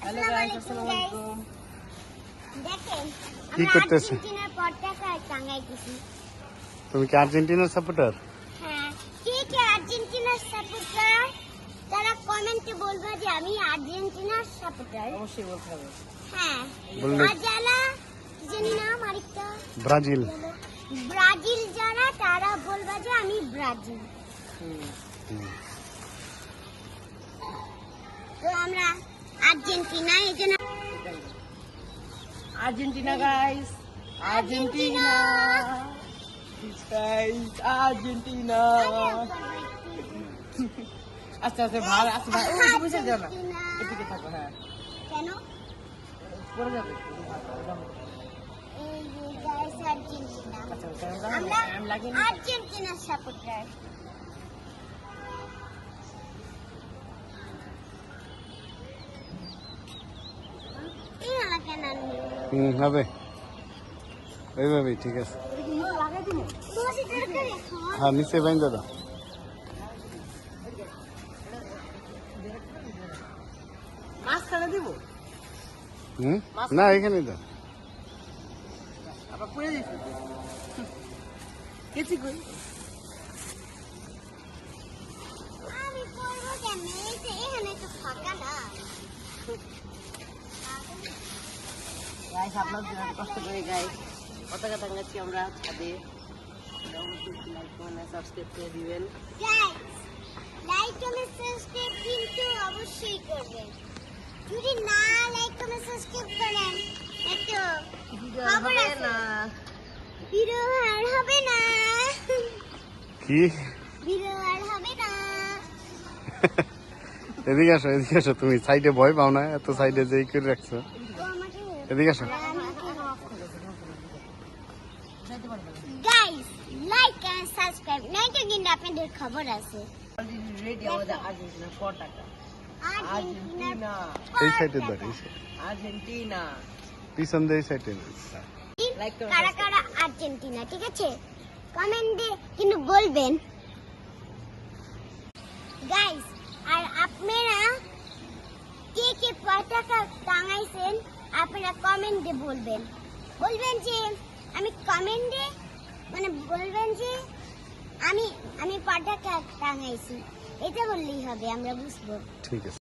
Hello guys, আসসালামু আলাইকুম। দেখেন কি আমরা করতেছে? আর্জেন্টিনার পতাকা টাঙাইতেছি। তুমি কি আর্জেন্টিনার সাপোর্টার? হ্যাঁ, কে কে আর্জেন্টিনার সাপোর্টার তারা কমেন্টে বলবে যে আমি আর্জেন্টিনার সাপোর্টার। অবশ্যই বলতে হবে। হ্যাঁ, বললে আর যারা কি জানি নাম আরেকটা ব্রাজিল। ব্রাজিল যারা তারা বলবে যে আমি ব্রাজিল। তো আমরা আর্জেন্টিনা এজন্য Argentina guys, Argentina guys, Argentina. আস্তে আস্তে ভাই, আস্তে ভাই, ওই বুঝে যাও না, এদিকে থাকো। হ্যাঁ, কেন পড়ে যাবে। এই যে গাইস আর্জেন্টিনা আচ্ছা, আমরা আমি লাগিয়ে আর্জেন্টিনার সাপোর্টার। এই এলাকা না হবে ওইভাবেই ঠিক আছে। লাগাই দিন। দোষী তরকারি খাওয়া হ্যাঁ, নিচে বাইন দাদা। মাঝখানে দিব, না এখানে দাও। আবার পড়ে দিছি। কেচি কই? আমি করবো কেন এই যে এখানে তো ফাঁকা না গাইস, আপনার জন্য কষ্ট করে গাইস পতাকা টাঙাচ্ছি আমরা ছাদে। লাইক কমেন্ট সাবস্ক্রাইব করে দিবেন। গাইস লাইক কমেন্ট সাবস্ক্রাইব কিন্তু অবশ্যই করবেন। যদি না লাইক কমেন্ট সাবস্ক্রাইব করেন একটু খবর হবে আছে না। ভিডিও আর হবে না কি ভিডিও আর হবে না। এদিকে আসো, এদিকে আসো। তুমি সাইডে ভয় পাও না? এত সাইডে যেই করে রাখছো। তো আমাকে এদিকে আসো। গাইস লাইক এন্ড সাবস্ক্রাইব নাইতো কিন্তু আপনাদের খবর আছে রেডি আমাদের আর্জেন্টিনার পতাকা। আর্জেন্টিনা, এই সাইডে ধর, এই সাইড আর্জেন্টিনা। পিছন দিয়ে সাইডে। লাইক করুন, কারা কারা আর্জেন্টিনা, ঠিক আছে? কমেন্টে কিন্তু বলবেন গাইস। আর আপনারা কে কে পতাকা টাঙাইছেন আপনারা কমেন্টে বলবেন। বলবেন যে আমি কমেন্টে মানে বলবেন যে আমি পতাকা টাঙাইছি, এটা বললেই হবে, আমরা বুঝবো। ঠিক আছে।